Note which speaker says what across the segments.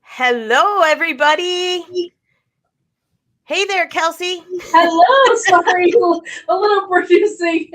Speaker 1: Hello, everybody. Hey there, Kelsey.
Speaker 2: Hello, sorry, a little producing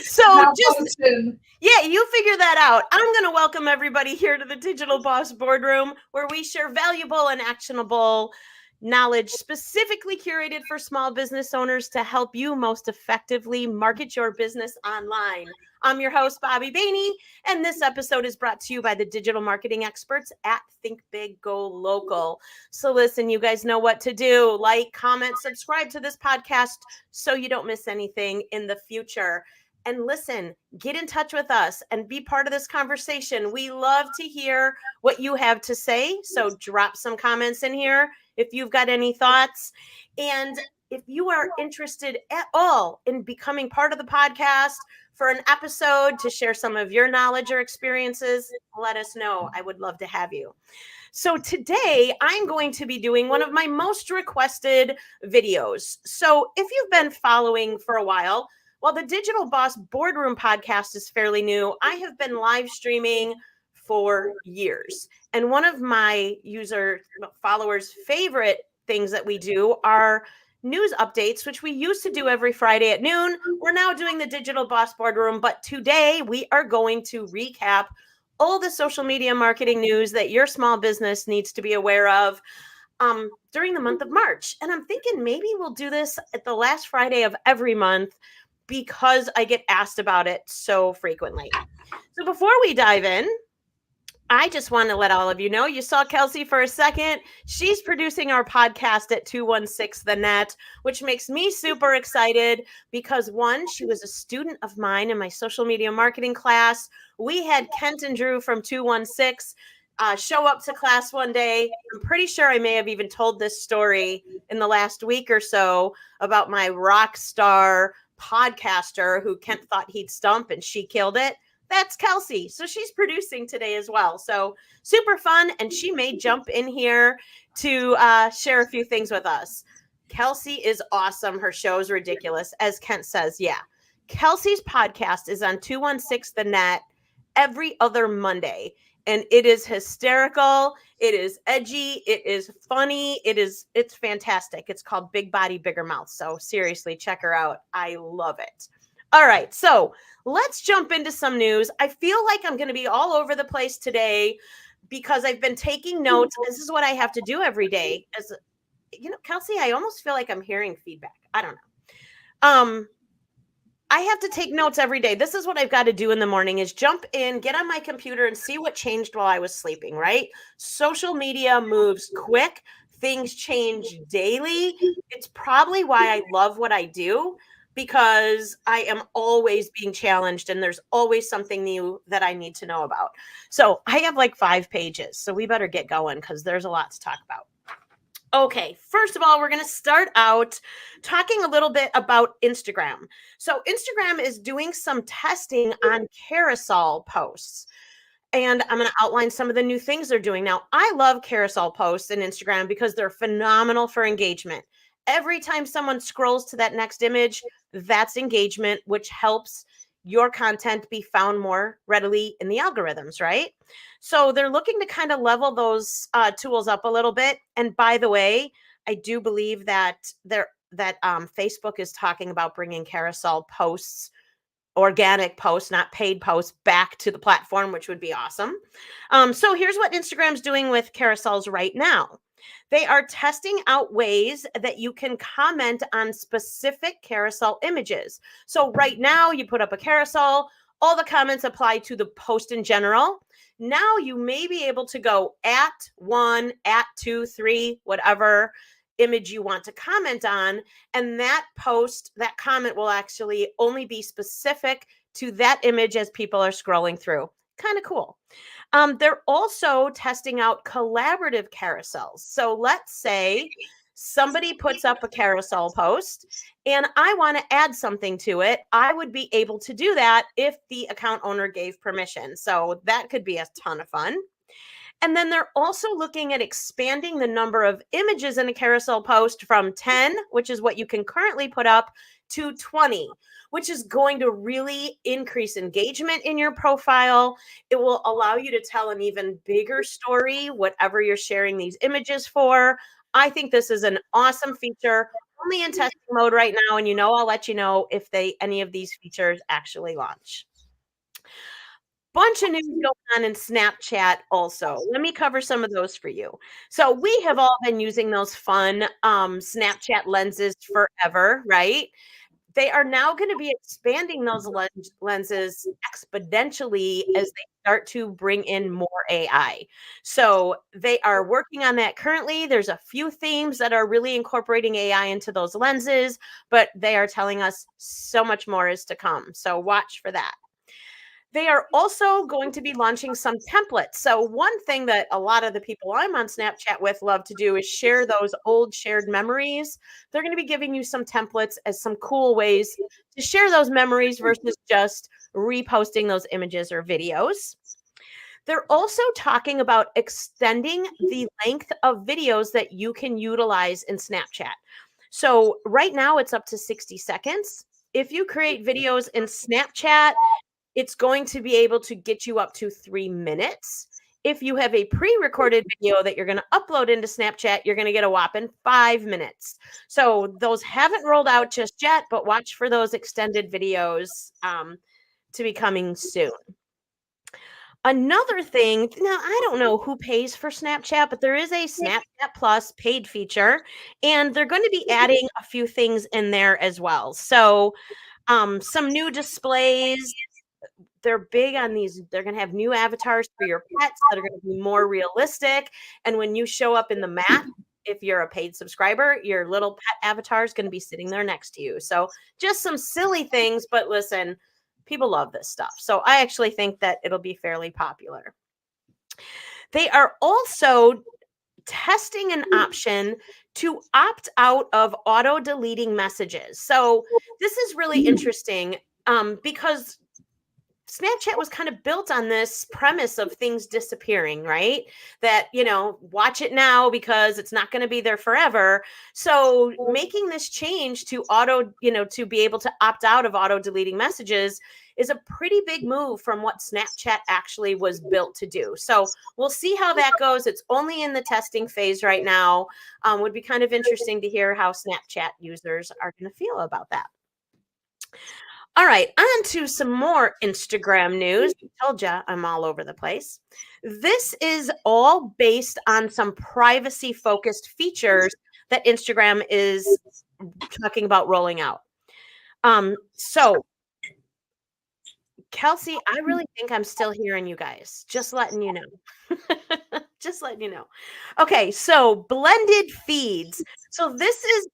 Speaker 1: So
Speaker 2: malfunction.
Speaker 1: yeah, you figure that out. I'm going to welcome everybody here to the Digital Boss Boardroom, where we share valuable and actionable knowledge specifically curated for small business owners to help you most effectively market your business online. I'm your host, Bobbi Baehne, and this episode is brought to you by the digital marketing experts at Think Big, Go Local. So listen, you guys know what to do. Like, comment, subscribe to this podcast so you don't miss anything in the future. And listen, get in touch with us and be part of this conversation. We love to hear what you have to say. So drop some comments in here if you've got any thoughts. And if you are interested at all in becoming part of the podcast for an episode to share some of your knowledge or experiences, let us know. I would love to have you. So today I'm going to be doing one of my most requested videos. So if you've been following for a while, the Digital Boss Boardroom podcast is fairly new, I have been live streaming for years. And one of my followers' favorite things that we do are news updates, which we used to do every Friday at noon. We're now doing the Digital Boss Boardroom, but today we are going to recap all the social media marketing news that your small business needs to be aware of during the month of March. And I'm thinking maybe we'll do this at the last Friday of every month because I get asked about it so frequently. So before we dive in, I just want to let all of you know, you saw Kelsey for a second. She's producing our podcast at 216 The Net, which makes me super excited because one, she was a student of mine in my social media marketing class. We had Kent and Drew from 216 show up to class one day. I'm pretty sure I may have even told this story in the last week or so about my rock star podcaster who Kent thought he'd stump and she killed it. That's Kelsey. So she's producing today as well. So super fun. And she may jump in here to share a few things with us. Kelsey is awesome. Her show is ridiculous. As Kent says, yeah. Kelsey's podcast is on 216 The Net every other Monday. And it is hysterical. It is edgy. It is funny. It's fantastic. It's called Big Body, Bigger Mouth. So seriously, check her out. I love it. All right. So let's jump into some news. I feel like I'm going to be all over the place today because I've been taking notes. This is what I have to do every day. As you know, Kelsey, I almost feel like I'm hearing feedback. I don't know. I have to take notes every day. This is what I've got to do in the morning is jump in, get on my computer and see what changed while I was sleeping, right? Social media moves quick. Things change daily. It's probably why I love what I do because I am always being challenged and there's always something new that I need to know about. So I have like 5 pages. So we better get going because there's a lot to talk about. Okay, first of all, we're going to start out talking a little bit about Instagram. So Instagram is doing some testing on carousel posts. And I'm going to outline some of the new things they're doing. Now, I love carousel posts in Instagram because they're phenomenal for engagement. Every time someone scrolls to that next image, that's engagement, which helps your content be found more readily in the algorithms, right? So they're looking to kind of level those tools up a little bit. And by the way, I do believe that Facebook is talking about bringing carousel posts, organic posts, not paid posts, back to the platform, which would be awesome. So here's what Instagram's doing with carousels right now. They are testing out ways that you can comment on specific carousel images. So right now you put up a carousel, all the comments apply to the post in general. Now you may be able to go @1, @2, 3, whatever image you want to comment on. And that post, that comment will actually only be specific to that image as people are scrolling through. Kind of cool. They're also testing out collaborative carousels. So let's say somebody puts up a carousel post and I want to add something to it. I would be able to do that if the account owner gave permission. So that could be a ton of fun. And then they're also looking at expanding the number of images in a carousel post from 10, which is what you can currently put up, to 20, which is going to really increase engagement in your profile. It will allow you to tell an even bigger story, whatever you're sharing these images for. I think this is an awesome feature, only in testing mode right now. And I'll let you know if any of these features actually launch. Bunch of news going on in Snapchat also. Let me cover some of those for you. So we have all been using those fun Snapchat lenses forever, right? They are now going to be expanding those lenses exponentially as they start to bring in more AI. So they are working on that currently. There's a few themes that are really incorporating AI into those lenses, but they are telling us so much more is to come. So watch for that. They are also going to be launching some templates. So one thing that a lot of the people I'm on Snapchat with love to do is share those old shared memories. They're going to be giving you some templates as some cool ways to share those memories versus just reposting those images or videos. They're also talking about extending the length of videos that you can utilize in Snapchat. So right now it's up to 60 seconds. If you create videos in Snapchat, it's going to be able to get you up to 3 minutes. If you have a pre-recorded video that you're going to upload into Snapchat, you're going to get a whopping 5 minutes. So those haven't rolled out just yet, but watch for those extended videos to be coming soon. Another thing, now I don't know who pays for Snapchat, but there is a Snapchat Plus paid feature, and they're going to be adding a few things in there as well. So some new displays. They're big on these. They're going to have new avatars for your pets that are going to be more realistic. And when you show up in the map, if you're a paid subscriber, your little pet avatar is going to be sitting there next to you. So just some silly things, but listen, people love this stuff. So I actually think that it'll be fairly popular. They are also testing an option to opt out of auto deleting messages. So this is really interesting because Snapchat was kind of built on this premise of things disappearing, right? That, watch it now because it's not going to be there forever. So making this change to to be able to opt out of auto deleting messages is a pretty big move from what Snapchat actually was built to do. So we'll see how that goes. It's only in the testing phase right now. Would be kind of interesting to hear how Snapchat users are going to feel about that. All right, on to some more Instagram news. I told you I'm all over the place. This is all based on some privacy-focused features that Instagram is talking about rolling out. So, Kelsey, I really think I'm still hearing you guys. Just letting you know. Just letting you know. Okay, so blended feeds. So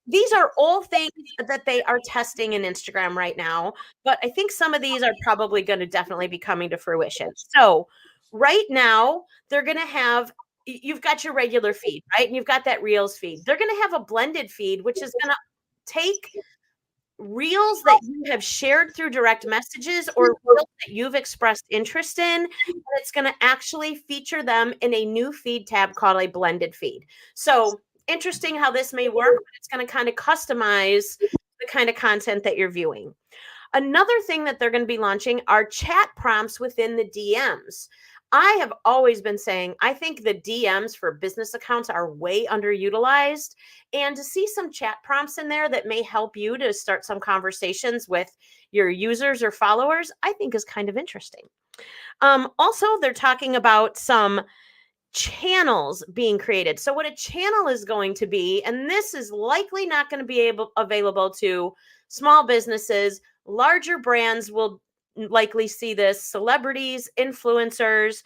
Speaker 1: these are all things that they are testing in Instagram right now, but I think some of these are probably going to definitely be coming to fruition. So right now, they're going to have you've got your regular feed, right? And you've got that Reels feed. They're going to have a blended feed, which is going to take reels that you have shared through direct messages or reels that you've expressed interest in, and it's going to actually feature them in a new feed tab called a blended feed. So interesting how this may work, but it's going to kind of customize the kind of content that you're viewing. Another thing that they're going to be launching are chat prompts within the DMs. I have always been saying, I think the DMs for business accounts are way underutilized. And to see some chat prompts in there that may help you to start some conversations with your users or followers, I think is kind of interesting. Also, they're talking about some channels being created. So what a channel is going to be, and this is likely not going to be available to small businesses. Larger brands will likely see this, celebrities, influencers.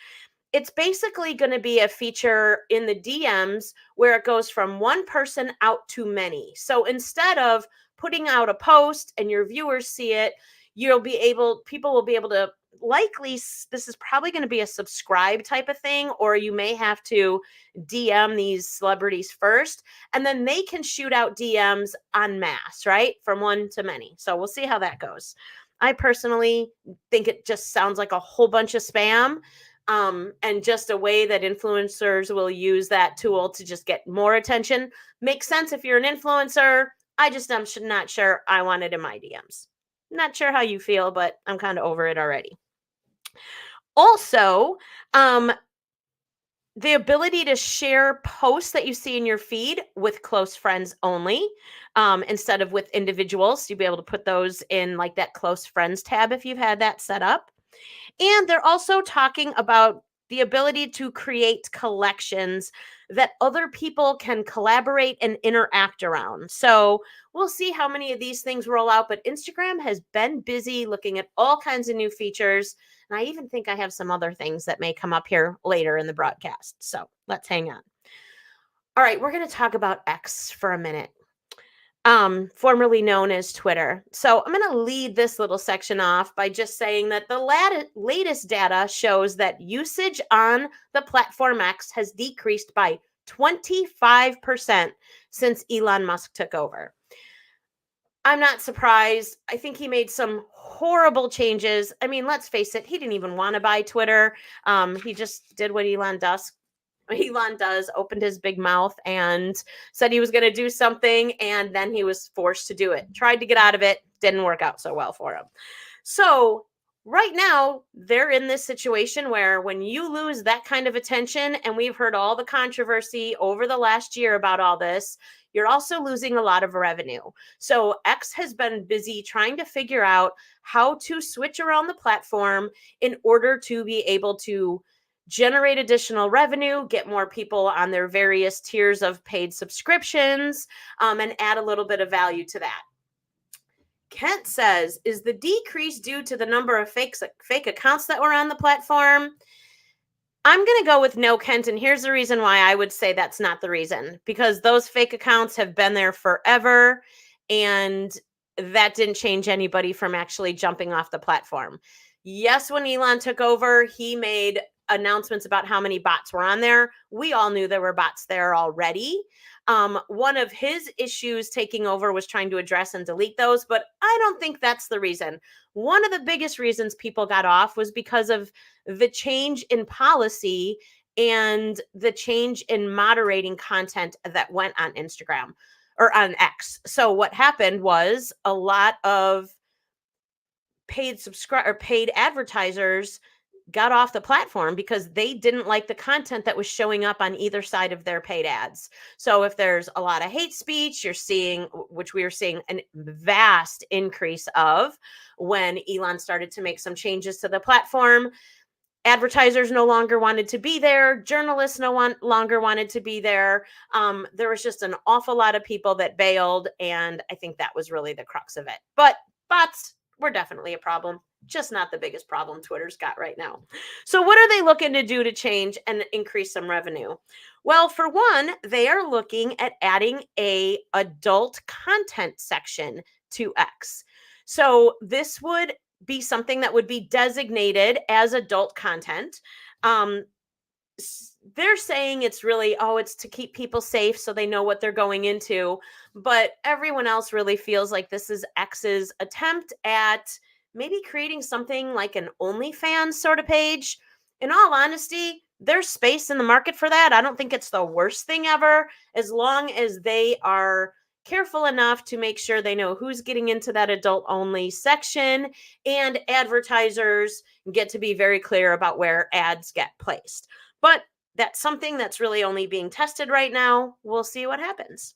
Speaker 1: It's basically going to be a feature in the DMs where it goes from one person out to many. So instead of putting out a post and your viewers see it, people will be able to this is probably going to be a subscribe type of thing, or you may have to DM these celebrities first, and then they can shoot out DMs en masse, right? From one to many. So we'll see how that goes. I personally think it just sounds like a whole bunch of spam, and just a way that influencers will use that tool to just get more attention. Makes sense if you're an influencer. I just am not sure I want it in my DMs. Not sure how you feel, but I'm kind of over it already. Also, the ability to share posts that you see in your feed with close friends only, instead of with individuals. You'll be able to put those in like that close friends tab if you've had that set up. And they're also talking about the ability to create collections that other people can collaborate and interact around. So we'll see how many of these things roll out, but Instagram has been busy looking at all kinds of new features. And I even think I have some other things that may come up here later in the broadcast. So let's hang on. All right, we're going to talk about X for a minute, formerly known as Twitter. So I'm going to lead this little section off by just saying that the latest data shows that usage on the platform X has decreased by 25% since Elon Musk took over. I'm not surprised. I think he made some horrible changes. I mean, let's face it, he didn't even want to buy Twitter. He just did what Elon does, opened his big mouth and said he was going to do something, and then he was forced to do it. Tried to get out of it, didn't work out so well for him. So right now, they're in this situation where when you lose that kind of attention, and we've heard all the controversy over the last year about all this, you're also losing a lot of revenue. So X has been busy trying to figure out how to switch around the platform in order to be able to generate additional revenue, get more people on their various tiers of paid subscriptions, and add a little bit of value to that. Kent says, is the decrease due to the number of fake accounts that were on the platform? I'm going to go with no, Kent, and here's the reason why I would say that's not the reason. Because those fake accounts have been there forever, and that didn't change anybody from actually jumping off the platform. Yes, when Elon took over, he made announcements about how many bots were on there. We all knew there were bots there already. One of his issues taking over was trying to address and delete those, but I don't think that's the reason. One of the biggest reasons people got off was because of the change in policy and the change in moderating content that went on Instagram or on X. So what happened was a lot of paid advertisers got off the platform because they didn't like the content that was showing up on either side of their paid ads. So if there's a lot of hate speech, you're seeing, which we are seeing a vast increase of when Elon started to make some changes to the platform, advertisers no longer wanted to be there. Journalists no longer wanted to be there. There was just an awful lot of people that bailed. And I think that was really the crux of it. But bots were definitely a problem, just not the biggest problem Twitter's got right now. So what are they looking to do to change and increase some revenue? Well, for one, they are looking at adding a adult content section to X. So this would be something that would be designated as adult content. They're saying it's really, it's to keep people safe so they know what they're going into. But everyone else really feels like this is X's attempt at maybe creating something like an OnlyFans sort of page. In all honesty, there's space in the market for that. I don't think it's the worst thing ever, as long as they are careful enough to make sure they know who's getting into that adult only section, and advertisers get to be very clear about where ads get placed. But that's something that's really only being tested right now. We'll see what happens.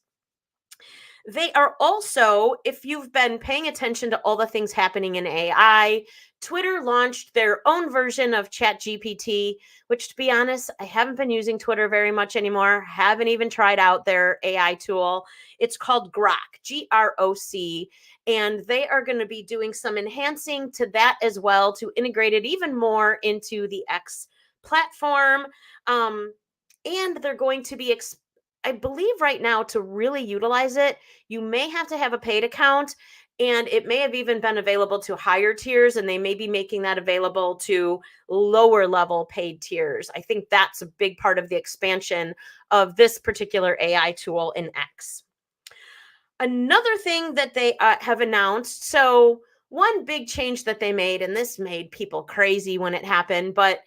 Speaker 1: They are also, if you've been paying attention to all the things happening in AI, Twitter launched their own version of ChatGPT, which, to be honest, I haven't been using Twitter very much anymore. Haven't even tried out their AI tool. It's called Grok, G-R-O-C, and they are going to be doing some enhancing to that as well to integrate it even more into the X platform. And they're going to be I believe right now, to really utilize it, you may have to have a paid account, and it may have even been available to higher tiers, and they may be making that available to lower level paid tiers. I think that's a big part of the expansion of this particular AI tool in X. Another thing that they have announced, so one big change that they made, and this made people crazy when it happened, but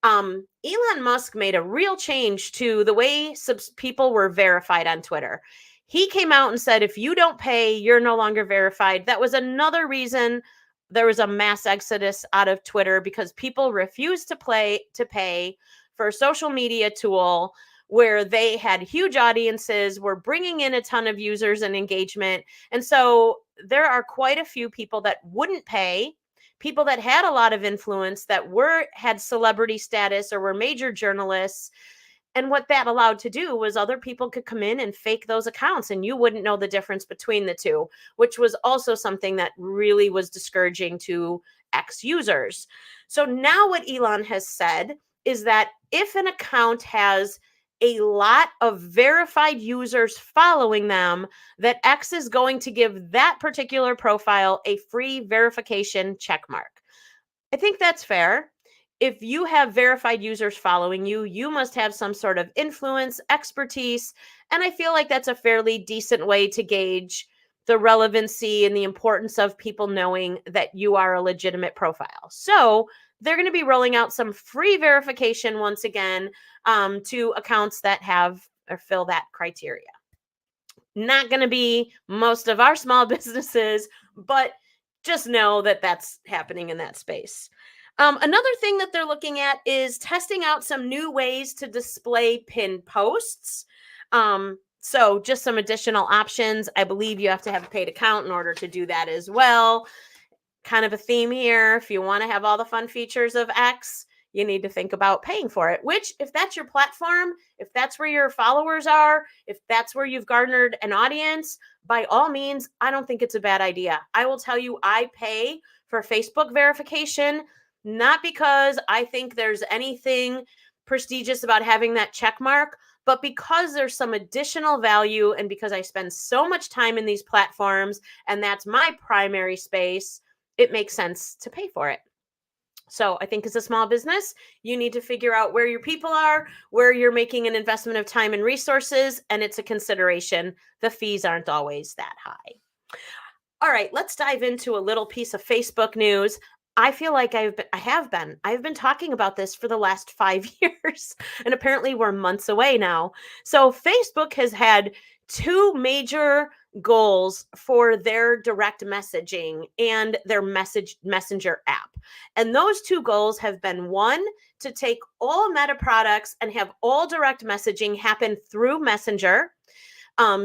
Speaker 1: Elon Musk made a real change to the way people were verified on Twitter. he came out and said, if you don't pay, you're no longer verified. That was another reason there was a mass exodus out of Twitter, because people refused to pay for a social media tool where they had huge audiences, were bringing in a ton of users and engagement. And so there are quite a few people that wouldn't pay, people that had a lot of influence, that had celebrity status or were major journalists. And what that allowed to do was other people could come in and fake those accounts, and you wouldn't know the difference between the two, which was also something that really was discouraging to X users. So now what Elon has said is that if an account has a lot of verified users following them, that X is going to give that particular profile a free verification check mark. I think that's fair. If you have verified users following you, you must have some sort of influence, expertise, and I feel like that's a fairly decent way to gauge the relevancy and the importance of people knowing that you are a legitimate profile. So they're going to be rolling out some free verification once again to accounts that have or fill that criteria. Not going to be most of our small businesses, but just know that that's happening in that space. Another thing that they're looking at is testing out some new ways to display pinned posts. So just some additional options. I believe you have to have a paid account in order to do that as well. Kind of a theme here. If you want to have all the fun features of X, you need to think about paying for it, which if that's your platform, if that's where your followers are, if that's where you've garnered an audience, by all means, I don't think it's a bad idea. I will tell you, I pay for Facebook verification, not because I think there's anything prestigious about having that check mark, but because there's some additional value, and because I spend so much time in these platforms and that's my primary space, it makes sense to pay for it. So I think as a small business, you need to figure out where your people are, where you're making an investment of time and resources, and it's a consideration. The fees aren't always that high. All right, let's dive into a little piece of Facebook news. I feel like I've been talking about this for the last 5 years, and apparently we're months away now. So Facebook has had two major goals for their direct messaging and their messenger app. And those two goals have been, one, to take all Meta products and have all direct messaging happen through Messenger.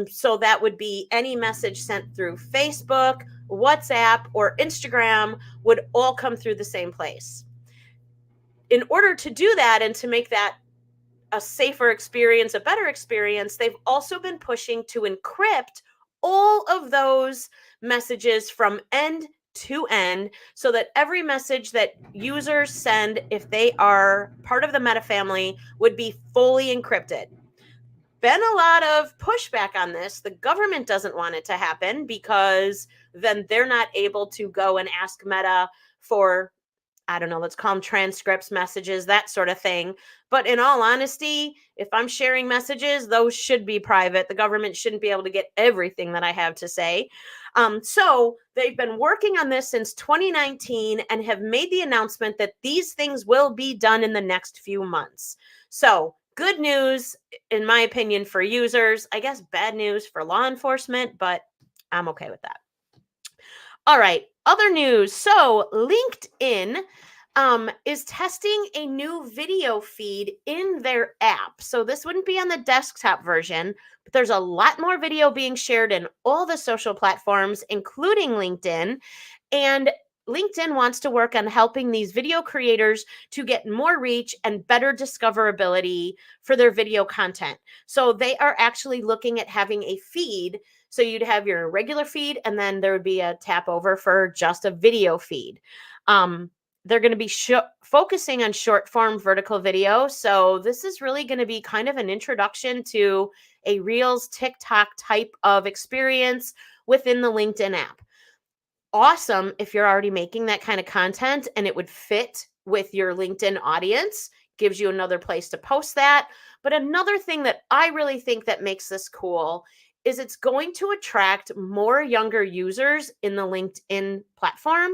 Speaker 1: So that would be any message sent through Facebook, WhatsApp, or Instagram would all come through the same place. In order to do that and to make that a safer experience, a better experience, they've also been pushing to encrypt all of those messages from end to end, so that every message that users send, if they are part of the Meta family, would be fully encrypted. Been a lot of pushback on this. The government doesn't want it to happen, because then they're not able to go and ask Meta for, I don't know, let's call them transcripts, messages, that sort of thing. But in all honesty, if I'm sharing messages, those should be private. The government shouldn't be able to get everything that I have to say. So they've been working on this since 2019 and have made the announcement that these things will be done in the next few months. So good news, in my opinion, for users. I guess bad news for law enforcement, but I'm okay with that. All right, other news. So LinkedIn is testing a new video feed in their app. So this wouldn't be on the desktop version, but there's a lot more video being shared in all the social platforms, including LinkedIn. And LinkedIn wants to work on helping these video creators to get more reach and better discoverability for their video content. So they are actually looking at having a feed. So you'd have your regular feed, and then there would be a tap over for just a video feed. They're going to be focusing on short form vertical video. So this is really going to be kind of an introduction to a Reels, TikTok type of experience within the LinkedIn app. Awesome if you're already making that kind of content and it would fit with your LinkedIn audience, gives you another place to post that. But another thing that I really think that makes this cool is it's going to attract more younger users in the LinkedIn platform.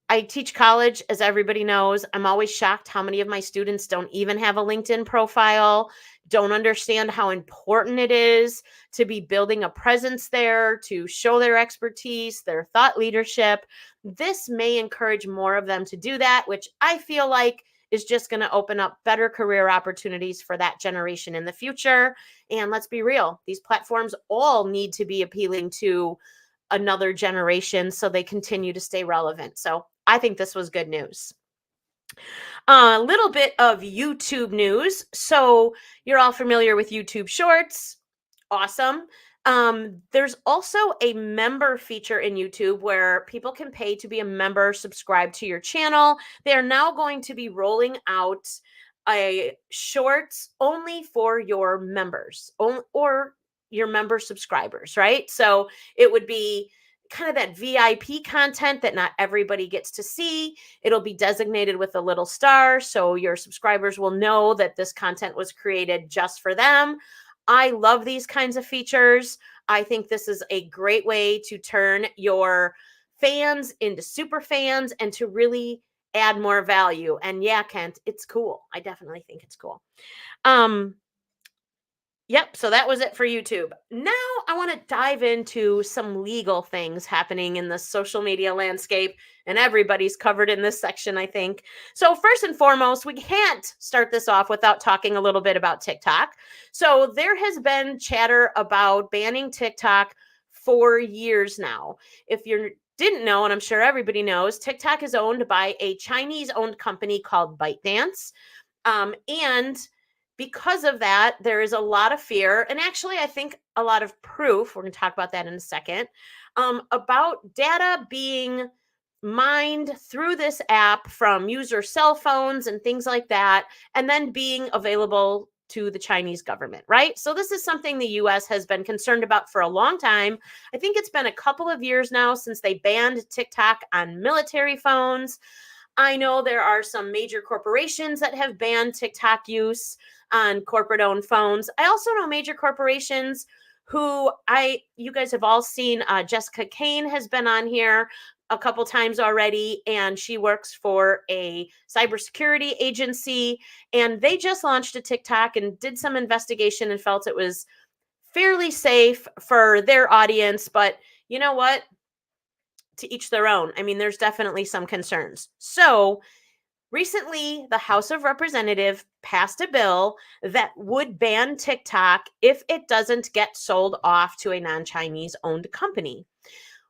Speaker 1: I teach college, as everybody knows. I'm always shocked how many of my students don't even have a LinkedIn profile, don't understand how important it is to be building a presence there, to show their expertise, their thought leadership. This may encourage more of them to do that, which I feel like is just going to open up better career opportunities for that generation in the future. And let's be real, these platforms all need to be appealing to another generation so they continue to stay relevant. So I think this was good news. A little bit of YouTube news. So you're all familiar with YouTube Shorts. Awesome. There's also a member feature in YouTube where people can pay to be a member, subscribe to your channel. They are now going to be rolling out a shorts only for your members or your member subscribers, right? So it would be kind of that VIP content that not everybody gets to see. It'll be designated with a little star, so your subscribers will know that this content was created just for them. I love these kinds of features. I think this is a great way to turn your fans into super fans and to really add more value. And yeah, Kent, it's cool. I definitely think it's cool. Yep, so that was it for YouTube. Now I want to dive into some legal things happening in the social media landscape, and everybody's covered in this section, I think. So first and foremost, we can't start this off without talking a little bit about TikTok. So there has been chatter about banning TikTok for years now. If you didn't know, and I'm sure everybody knows, TikTok is owned by a Chinese-owned company called ByteDance. And because of that, there is a lot of fear, and actually, I think a lot of proof. We're going to talk about that in a second, about data being mined through this app from user cell phones and things like that, and then being available to the Chinese government, right? So this is something the US has been concerned about for a long time. I think it's been a couple of years now since they banned TikTok on military phones. I know there are some major corporations that have banned TikTok use on corporate-owned phones. I also know major corporations who you guys have all seen. Jessica Kane has been on here a couple times already, and she works for a cybersecurity agency, and they just launched a TikTok and did some investigation and felt it was fairly safe for their audience. But you know what? To each their own. I mean, there's definitely some concerns. So recently, the House of Representatives passed a bill that would ban TikTok if it doesn't get sold off to a non-Chinese owned company.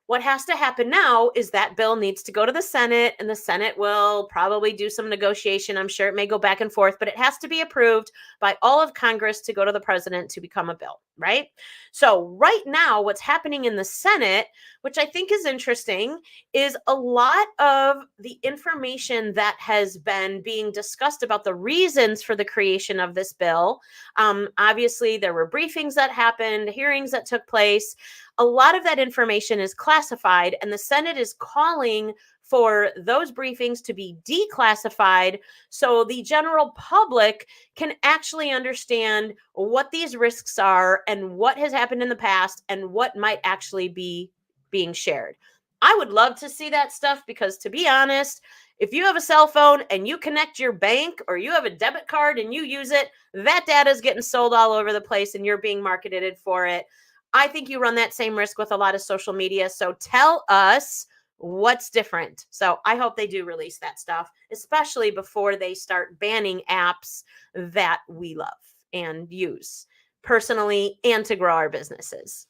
Speaker 1: What has to happen now is that bill needs to go to the Senate, and the Senate will probably do some negotiation. I'm sure it may go back and forth, but it has to be approved by all of Congress to go to the president to become a bill, right? So right now, what's happening in the Senate, which I think is interesting, is a lot of the information that has been being discussed about the reasons for the creation of this bill. Obviously, there were briefings that happened, hearings that took place. A lot of that information is classified, and the Senate is calling for those briefings to be declassified so the general public can actually understand what these risks are and what has happened in the past and what might actually be being shared. I would love to see that stuff because, to be honest, if you have a cell phone and you connect your bank or you have a debit card and you use it, that data is getting sold all over the place and you're being marketed for it. I think you run that same risk with a lot of social media. So tell us what's different. So I hope they do release that stuff, especially before they start banning apps that we love and use personally and to grow our businesses.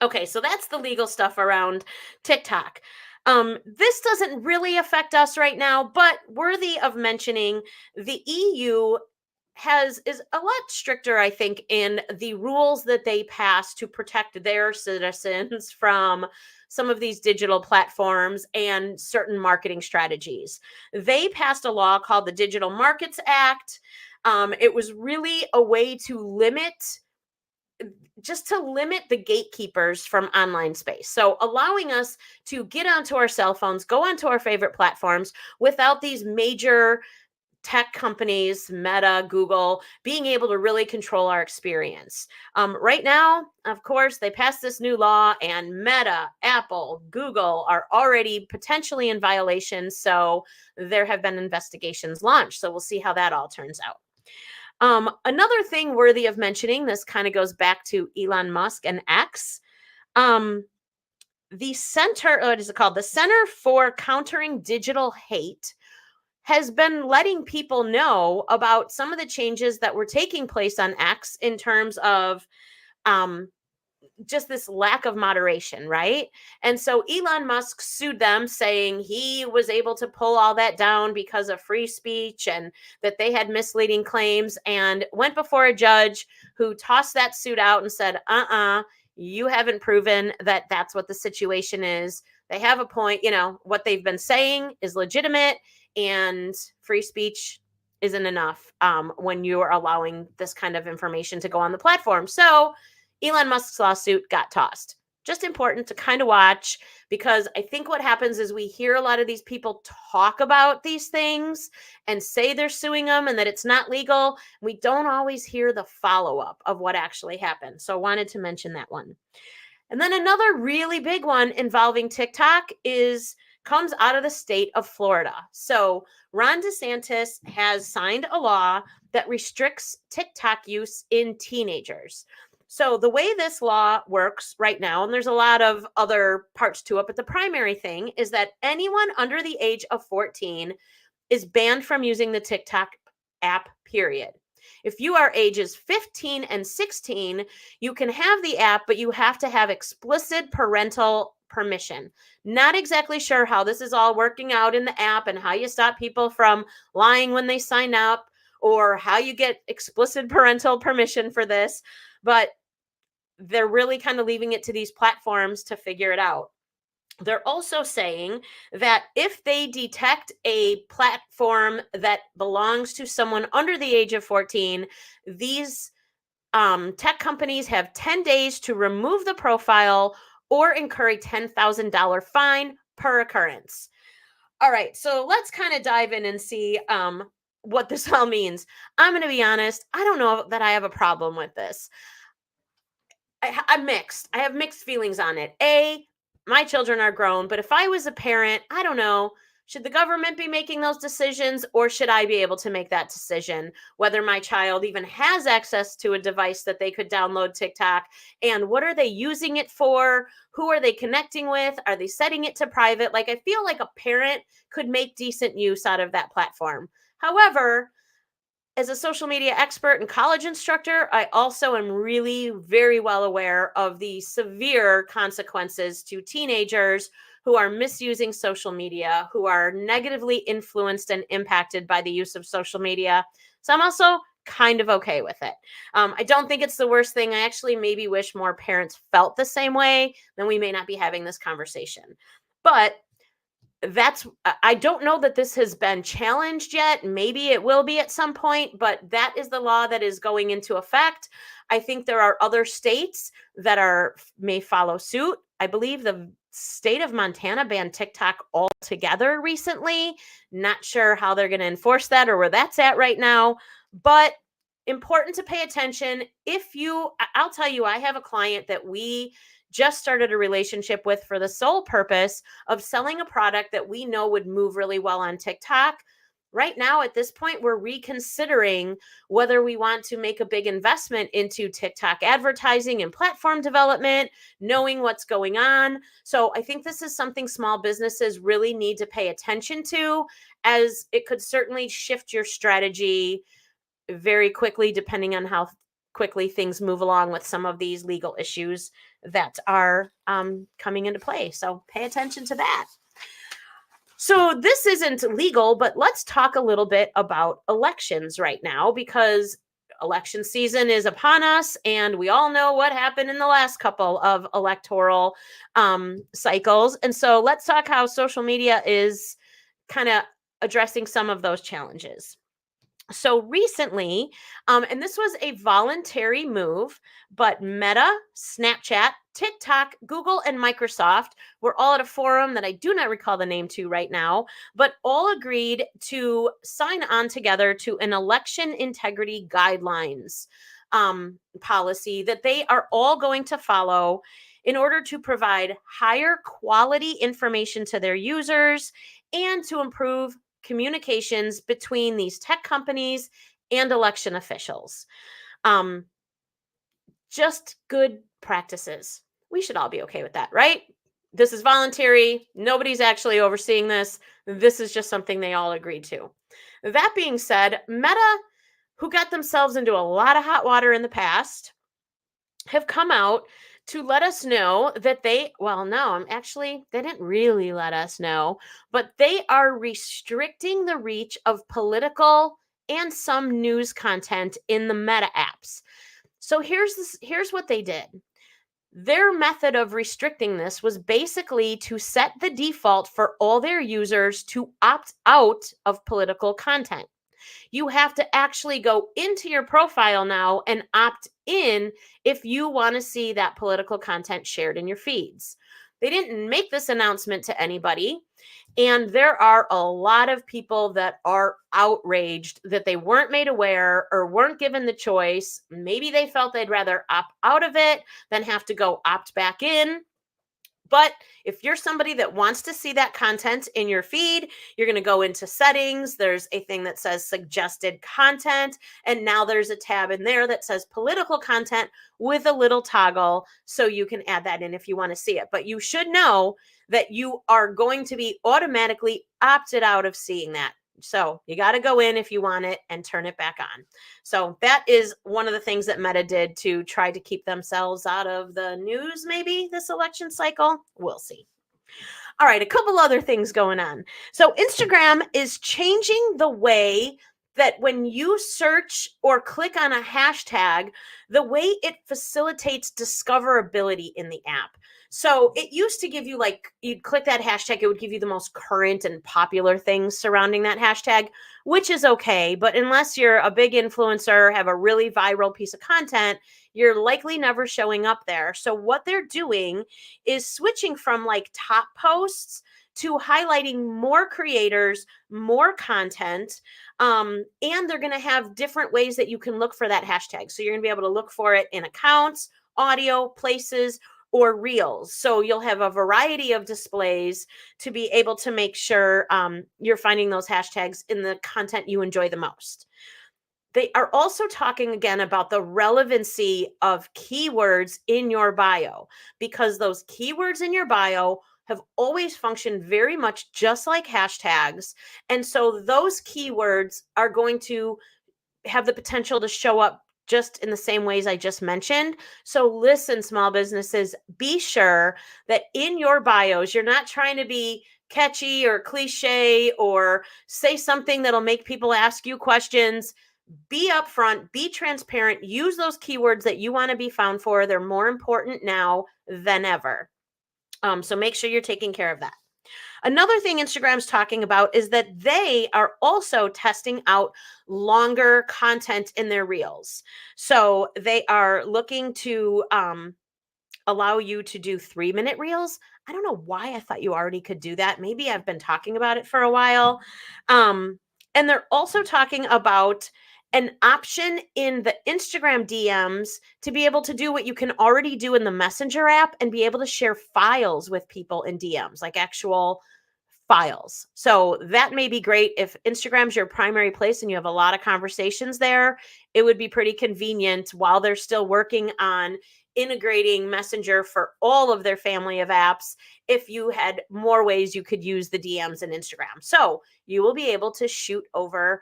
Speaker 1: Okay, so that's the legal stuff around TikTok. This doesn't really affect us right now, but worthy of mentioning, the EU is a lot stricter, I think, in the rules that they pass to protect their citizens from some of these digital platforms and certain marketing strategies. They passed a law called the Digital Markets Act. It was really a way to limit the gatekeepers from online space. So allowing us to get onto our cell phones, go onto our favorite platforms without these major tech companies, Meta, Google, being able to really control our experience. Right now, of course, they passed this new law, and Meta, Apple, Google are already potentially in violation. So there have been investigations launched. So we'll see how that all turns out. Another thing worthy of mentioning, this kind of goes back to Elon Musk and X. The Center, what is it called? The Center for Countering Digital Hate has been letting people know about some of the changes that were taking place on X in terms of just this lack of moderation, right? And so Elon Musk sued them, saying he was able to pull all that down because of free speech and that they had misleading claims, and went before a judge who tossed that suit out and said, you haven't proven that that's what the situation is. They have a point. What they've been saying is legitimate, and free speech isn't enough when you're allowing this kind of information to go on the platform. So Elon Musk's lawsuit got tossed. Just important to kind of watch, because I think what happens is we hear a lot of these people talk about these things and say they're suing them and that it's not legal. We don't always hear the follow-up of what actually happened. So I wanted to mention that one. And then another really big one involving TikTok comes out of the state of Florida. So Ron DeSantis has signed a law that restricts TikTok use in teenagers. So the way this law works right now, and there's a lot of other parts to it, but the primary thing is that anyone under the age of 14 is banned from using the TikTok app, period. If you are ages 15 and 16, you can have the app, but you have to have explicit parental permission. Not exactly sure how this is all working out in the app and how you stop people from lying when they sign up, or how you get explicit parental permission for this, but they're really kind of leaving it to these platforms to figure it out. They're also saying that if they detect a platform that belongs to someone under the age of 14, these tech companies have 10 days to remove the profile or incur a $10,000 fine per occurrence. All right, so let's kind of dive in and see what this all means. I'm going to be honest, I don't know that I have a problem with this. I'm mixed. I have mixed feelings on it. My children are grown, but if I was a parent, I don't know, should the government be making those decisions, or should I be able to make that decision, whether my child even has access to a device that they could download TikTok, and what are they using it for? Who are they connecting with? Are they setting it to private? Like, I feel like a parent could make decent use out of that platform. However, as a social media expert and college instructor, I also am really very well aware of the severe consequences to teenagers who are misusing social media, who are negatively influenced and impacted by the use of social media. So I'm also kind of okay with it. I don't think it's the worst thing. I actually maybe wish more parents felt the same way, then we may not be having this conversation. But I don't know that this has been challenged yet. Maybe it will be at some point, but that is the law that is going into effect. I think there are other states that may follow suit. I believe the state of Montana banned TikTok altogether recently. Not sure how they're going to enforce that or where that's at right now, but important to pay attention. I'll tell you, I have a client that we just started a relationship with for the sole purpose of selling a product that we know would move really well on TikTok. Right now, at this point, we're reconsidering whether we want to make a big investment into TikTok advertising and platform development, knowing what's going on. So I think this is something small businesses really need to pay attention to, as it could certainly shift your strategy very quickly, depending on how quickly things move along with some of these legal issues that are coming into play. So pay attention to that. So this isn't legal, but let's talk a little bit about elections right now, because election season is upon us, and we all know what happened in the last couple of electoral cycles. And so let's talk how social media is kind of addressing some of those challenges. So recently, and this was a voluntary move, but Meta, Snapchat, TikTok, Google, and Microsoft were all at a forum that I do not recall the name to right now, but all agreed to sign on together to an election integrity guidelines policy that they are all going to follow in order to provide higher quality information to their users and to improve communications between these tech companies and election officials. Just good practices. We should all be okay with that, right? This is voluntary. Nobody's actually overseeing this. This is just something they all agreed to. That being said, Meta, who got themselves into a lot of hot water in the past, have come out to let us know that they didn't really let us know, but they are restricting the reach of political and some news content in the Meta apps. So here's what they did. Their method of restricting this was basically to set the default for all their users to opt out of political content. You have to actually go into your profile now and opt in if you want to see that political content shared in your feeds. They didn't make this announcement to anybody. And there are a lot of people that are outraged that they weren't made aware or weren't given the choice. Maybe they felt they'd rather opt out of it than have to go opt back in. But if you're somebody that wants to see that content in your feed, you're going to go into settings. There's a thing that says suggested content. And now there's a tab in there that says political content with a little toggle. So you can add that in if you want to see it. But you should know that you are going to be automatically opted out of seeing that. So you got to go in if you want it and turn it back on. So that is one of the things that Meta did to try to keep themselves out of the news, maybe this election cycle. We'll see. All right, a couple other things going on. So Instagram is changing the way that when you search or click on a hashtag, the way it facilitates discoverability in the app. So it used to give you, like, you'd click that hashtag, it would give you the most current and popular things surrounding that hashtag, which is okay. But unless you're a big influencer, have a really viral piece of content, you're likely never showing up there. So what they're doing is switching from like top posts to highlighting more creators, more content, and they're going to have different ways that you can look for that hashtag. So you're going to be able to look for it in accounts, audio, places, or reels. So you'll have a variety of displays to be able to make sure you're finding those hashtags in the content you enjoy the most. They are also talking again about the relevancy of keywords in your bio, because those keywords in your bio have always functioned very much just like hashtags. And so those keywords are going to have the potential to show up just in the same ways I just mentioned. So listen, small businesses, be sure that in your bios, you're not trying to be catchy or cliche or say something that'll make people ask you questions. Be upfront, be transparent, use those keywords that you want to be found for. They're more important now than ever. So make sure you're taking care of that. Another thing Instagram's talking about is that they are also testing out longer content in their reels. So they are looking to allow you to do 3-minute reels. I don't know why I thought you already could do that. Maybe I've been talking about it for a while. And they're also talking about an option in the Instagram DMs to be able to do what you can already do in the Messenger app and be able to share files with people in DMs, like actual files. So that may be great if Instagram's your primary place and you have a lot of conversations there. It would be pretty convenient while they're still working on integrating Messenger for all of their family of apps if you had more ways you could use the DMs in Instagram. So you will be able to shoot over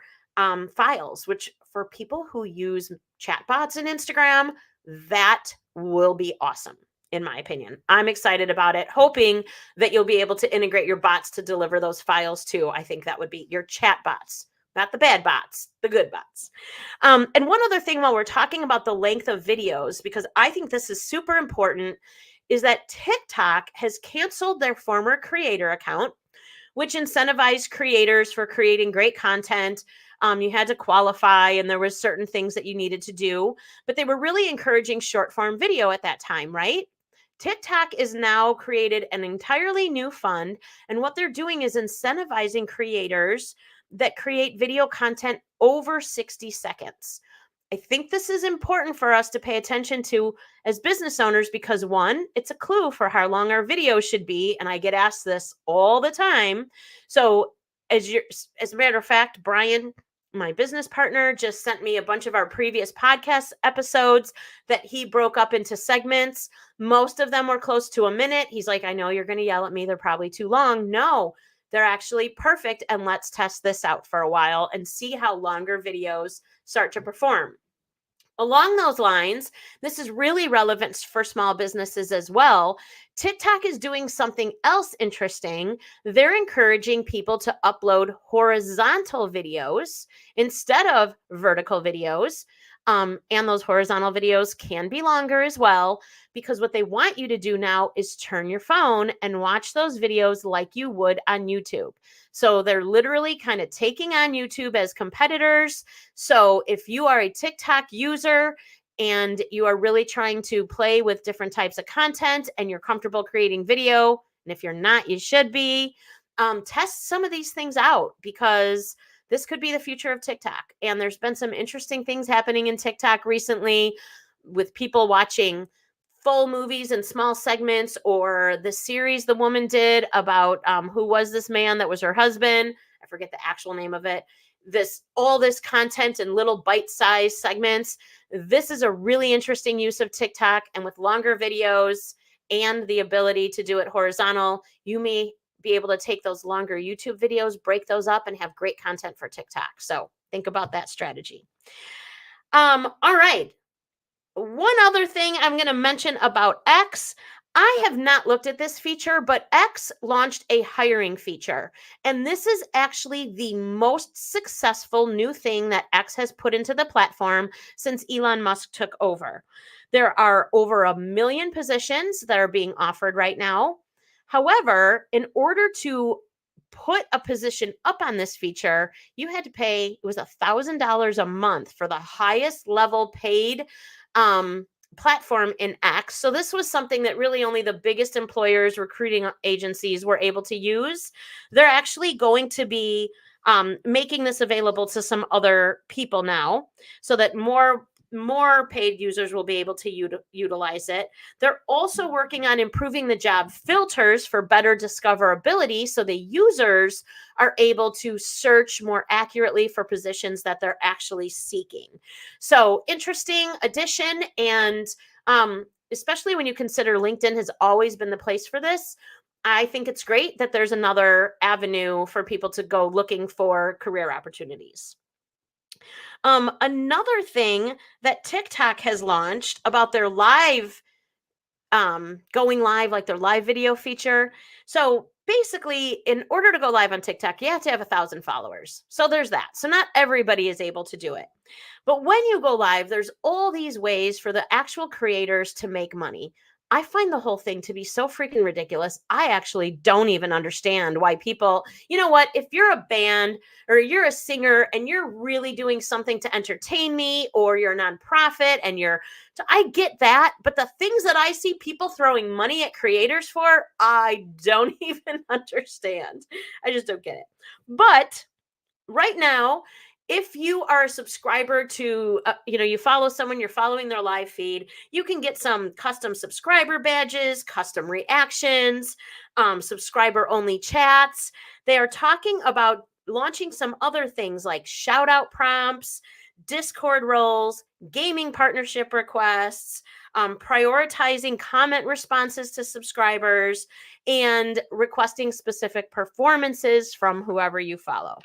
Speaker 1: files, which for people who use chatbots in Instagram, that will be awesome. In my opinion, I'm excited about it, hoping that you'll be able to integrate your bots to deliver those files too. I think that would be your chat bots, not the bad bots, the good bots. And one other thing while we're talking about the length of videos, because I think this is super important, is that TikTok has canceled their former creator account, which incentivized creators for creating great content. You had to qualify and there was certain things that you needed to do, but they were really encouraging short form video at that time, right? TikTok is now created an entirely new fund, and what they're doing is incentivizing creators that create video content over 60 seconds. I think this is important for us to pay attention to as business owners because one, it's a clue for how long our videos should be, and I get asked this all the time. So, as a matter of fact, Brian, my business partner, just sent me a bunch of our previous podcast episodes that he broke up into segments. Most of them were close to a minute. He's like, I know you're going to yell at me. They're probably too long. No, they're actually perfect. And let's test this out for a while and see how longer videos start to perform. Along those lines, this is really relevant for small businesses as well. TikTok is doing something else interesting. They're encouraging people to upload horizontal videos instead of vertical videos. And those horizontal videos can be longer as well, because what they want you to do now is turn your phone and watch those videos like you would on YouTube. So they're literally kind of taking on YouTube as competitors. So if you are a TikTok user and you are really trying to play with different types of content and you're comfortable creating video, and if you're not, you should be, test some of these things out, because this could be the future of TikTok. And there's been some interesting things happening in TikTok recently with people watching full movies and small segments, or the series the woman did about who was this man that was her husband. I forget the actual name of it. All this content in little bite-sized segments. This is a really interesting use of TikTok, and with longer videos and the ability to do it horizontal, you may be able to take those longer YouTube videos, break those up, and have great content for TikTok. So think about that strategy. All right. One other thing I'm going to mention about X. I have not looked at this feature, but X launched a hiring feature. And this is actually the most successful new thing that X has put into the platform since Elon Musk took over. There are over 1 million positions that are being offered right now. However, in order to put a position up on this feature, you had to pay, it was $1,000 a month for the highest level paid platform in X. So this was something that really only the biggest employers, recruiting agencies were able to use. They're actually going to be making this available to some other people now, so that more paid users will be able to utilize it. They're also working on improving the job filters for better discoverability, so the users are able to search more accurately for positions that they're actually seeking. So interesting addition, and especially when you consider LinkedIn has always been the place for this. I think it's great that there's another avenue for people to go looking for career opportunities. Another thing that TikTok has launched about their live, going live, like their live video feature. So basically, in order to go live on TikTok, you have to have 1,000 followers. So there's that. So not everybody is able to do it. But when you go live, there's all these ways for the actual creators to make money. I find the whole thing to be so freaking ridiculous. I actually don't even understand why people, you know what, if you're a band or you're a singer and you're really doing something to entertain me, or you're a nonprofit and I get that. But the things that I see people throwing money at creators for, I don't even understand. I just don't get it. But right now, if you are a subscriber to, you follow someone, you're following their live feed, you can get some custom subscriber badges, custom reactions, subscriber only chats. They are talking about launching some other things like shout out prompts, Discord roles, gaming partnership requests, prioritizing comment responses to subscribers, and requesting specific performances from whoever you follow.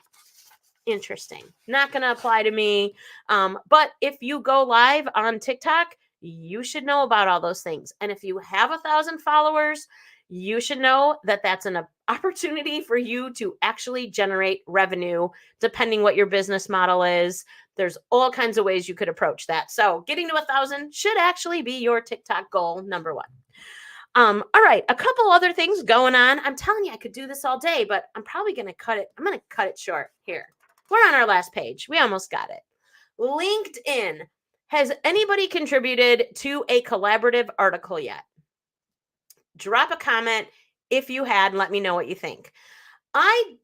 Speaker 1: Interesting. Not going to apply to me. But if you go live on TikTok, you should know about all those things. And if you have 1,000 followers, you should know that that's an opportunity for you to actually generate revenue, depending what your business model is. There's all kinds of ways you could approach that. So getting to 1,000 should actually be your TikTok goal number one. All right, a couple other things going on. I'm telling you, I could do this all day, but I'm probably going to cut it. I'm going to cut it short here. We're on our last page. We almost got it. LinkedIn. Has anybody contributed to a collaborative article yet? drop a comment if you had, and let me know what you think. I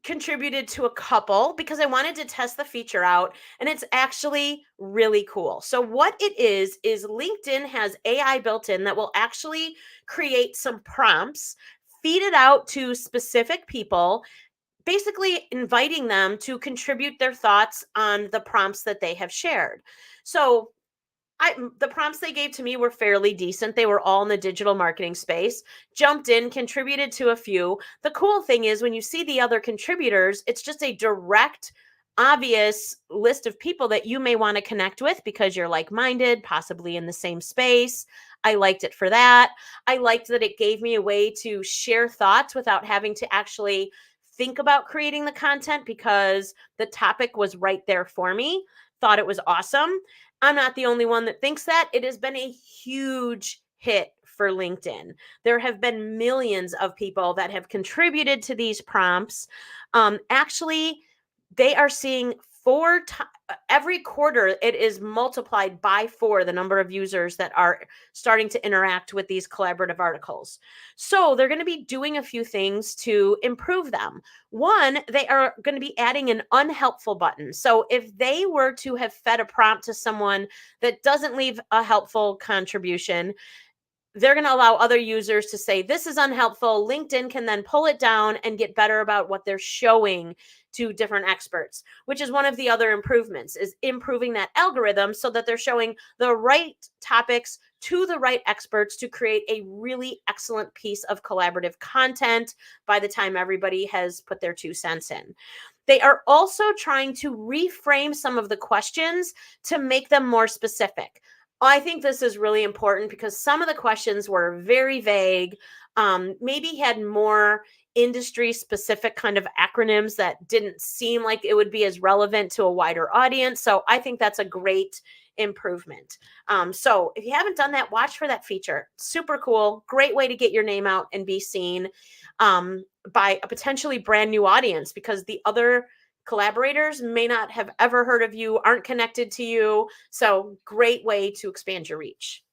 Speaker 1: contributed to a couple because I wanted to test the feature out, and it's actually really cool. So what it is LinkedIn has AI built in that will actually create some prompts, feed it out to specific people, basically inviting them to contribute their thoughts on the prompts that they have shared. So the prompts they gave to me were fairly decent. They were all in the digital marketing space. Jumped in, contributed to a few. The cool thing is when you see the other contributors, it's just a direct, obvious list of people that you may want to connect with because you're like-minded, possibly in the same space. I liked it for that. I liked that it gave me a way to share thoughts without having to actually think about creating the content because the topic was right there for me. Thought it was awesome. I'm not the only one that thinks that. It has been a huge hit for LinkedIn. There have been millions of people that have contributed to these prompts. Actually, they are seeing every quarter it is multiplied by 4 the number of users that are starting to interact with these collaborative articles. So they're going to be doing a few things to improve them. One, they are going to be adding an unhelpful button. So if they were to have fed a prompt to someone that doesn't leave a helpful contribution, they're going to allow other users to say, this is unhelpful. LinkedIn can then pull it down and get better about what they're showing to different experts, which is one of the other improvements, is improving that algorithm so that they're showing the right topics to the right experts to create a really excellent piece of collaborative content by the time everybody has put their 2 cents in. They are also trying to reframe some of the questions to make them more specific. I think this is really important because some of the questions were very vague, maybe had more industry specific kind of acronyms that didn't seem like it would be as relevant to a wider audience. So I think that's a great improvement. So if you haven't done that, watch for that feature. Super cool. Great way to get your name out and be seen by a potentially brand new audience because the other collaborators may not have ever heard of you, aren't connected to you. So great way to expand your reach.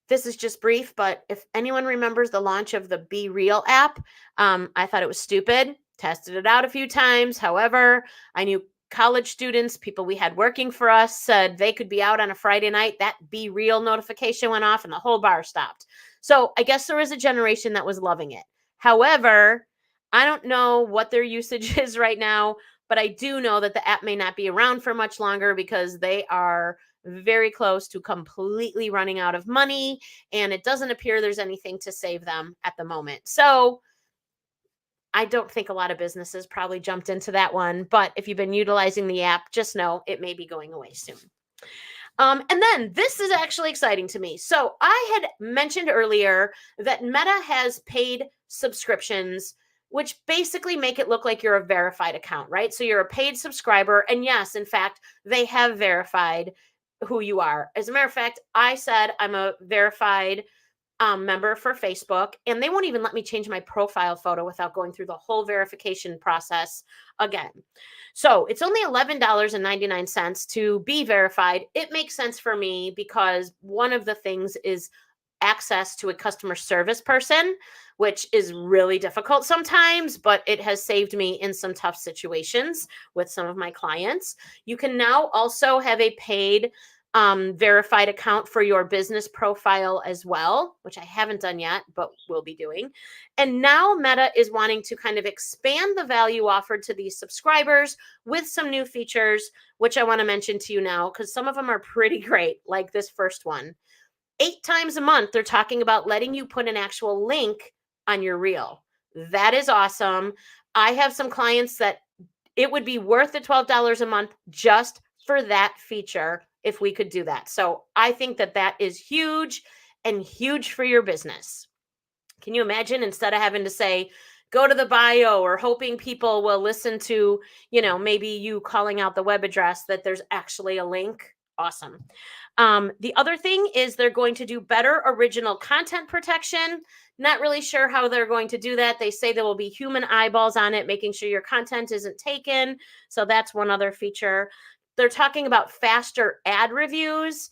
Speaker 1: This is just brief, but if anyone remembers the launch of the Be Real app, I thought it was stupid. Tested it out a few times. However, I knew college students, people we had working for us, said they could be out on a Friday night. That Be Real notification went off and the whole bar stopped. So I guess there was a generation that was loving it. However, I don't know what their usage is right now, but I do know that the app may not be around for much longer because they are very close to completely running out of money, and it doesn't appear there's anything to save them at the moment. So I don't think a lot of businesses probably jumped into that one, but if you've been utilizing the app, just know it may be going away soon. And then this is actually exciting to me. So I had mentioned earlier that Meta has paid subscriptions, which basically make it look like you're a verified account, right? So you're a paid subscriber. And yes, in fact, they have verified who you are. As a matter of fact, I said I'm a verified member for Facebook, and they won't even let me change my profile photo without going through the whole verification process again. So it's only $11.99 to be verified. It makes sense for me because one of the things is access to a customer service person, which is really difficult sometimes, but it has saved me in some tough situations with some of my clients. You can now also have a paid verified account for your business profile as well, which I haven't done yet, but will be doing. And now Meta is wanting to kind of expand the value offered to these subscribers with some new features, which I want to mention to you now because some of them are pretty great, like this first one. 8 times a month, they're talking about letting you put an actual link on your reel. That is awesome. I have some clients that it would be worth the $12 a month just for that feature if we could do that. So I think that that is huge and huge for your business. Can you imagine instead of having to say, go to the bio or hoping people will listen to, maybe you calling out the web address, that there's actually a link? Awesome. The other thing is they're going to do better original content protection. Not really sure how they're going to do that. They say there will be human eyeballs on it, making sure your content isn't taken. So that's one other feature. They're talking about faster ad reviews.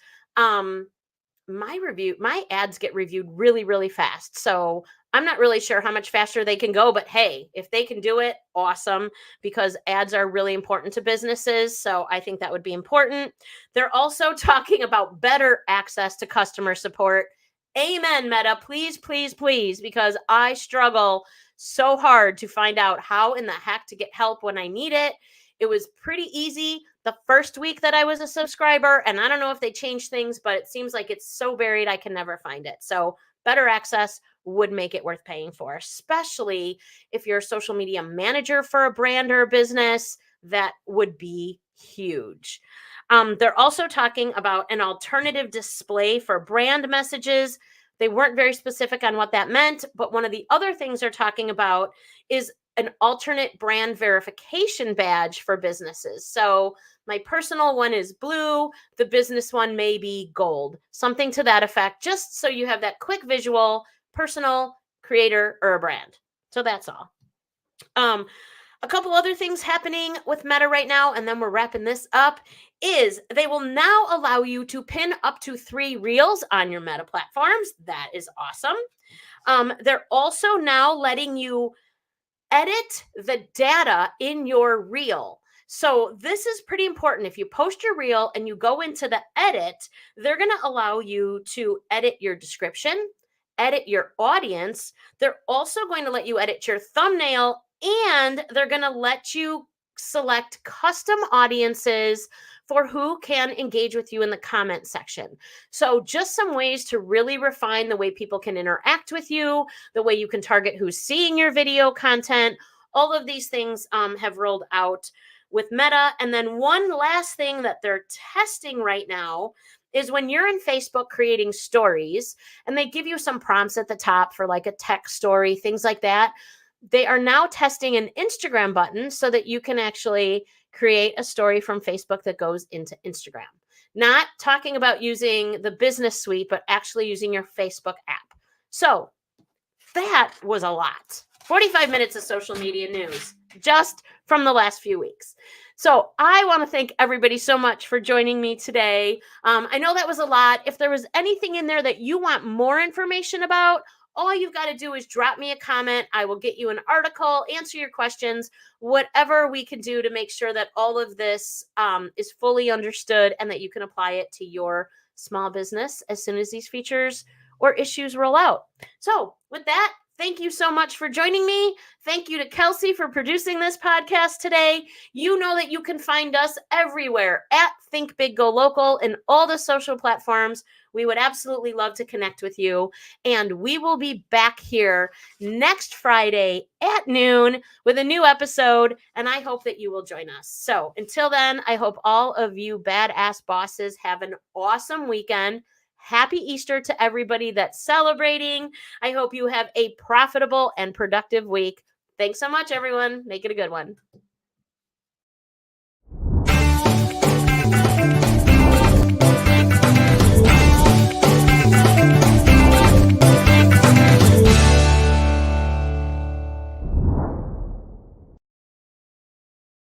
Speaker 1: my ads get reviewed really, really fast. So I'm not really sure how much faster they can go, but hey, if they can do it, awesome, because ads are really important to businesses. So I think that would be important. They're also talking about better access to customer support. Amen, Meta. Please, please, please, because I struggle so hard to find out how in the heck to get help when I need it. It was pretty easy the first week that I was a subscriber, and I don't know if they changed things, but it seems like it's so buried I can never find it. So better access would make it worth paying for, especially if you're a social media manager for a brand or a business. That would be huge. They're also talking about an alternative display for brand messages. They weren't very specific on what that meant, but one of the other things they're talking about is an alternate brand verification badge for businesses. So my personal one is blue, the business one may be gold, something to that effect, just so you have that quick visual, personal, creator, or a brand. So that's all. A couple other things happening with Meta right now, and then we're wrapping this up, is they will now allow you to pin up to 3 reels on your Meta platforms. That is awesome. They're also now letting you edit the data in your reel. So this is pretty important. If you post your reel and you go into the edit, they're going to allow you to edit your description, edit your audience. They're also going to let you edit your thumbnail, and they're going to let you select custom audiences for who can engage with you in the comment section. So just some ways to really refine the way people can interact with you, the way you can target who's seeing your video content. All of these things have rolled out with Meta. And then one last thing that they're testing right now is when you're in Facebook creating stories, and they give you some prompts at the top for like a tech story, things like that. They are now testing an Instagram button so that you can actually create a story from Facebook that goes into Instagram. Not talking about using the business suite, but actually using your Facebook app. So that was a lot. 45 minutes of social media news just from the last few weeks. So I want to thank everybody so much for joining me today. I know that was a lot. If there was anything in there that you want more information about, all you've got to do is drop me a comment. I will get you an article, answer your questions, whatever we can do to make sure that all of this is fully understood and that you can apply it to your small business as soon as these features or issues roll out. So with that, thank you so much for joining me. Thank you to Kelsey for producing this podcast today. You know that you can find us everywhere at Think Big Go Local and all the social platforms. We would absolutely love to connect with you. And we will be back here next Friday at noon with a new episode. And I hope that you will join us. So until then, I hope all of you badass bosses have an awesome weekend. Happy Easter to everybody that's celebrating. I hope you have a profitable and productive week. Thanks so much, everyone. Make it a good one.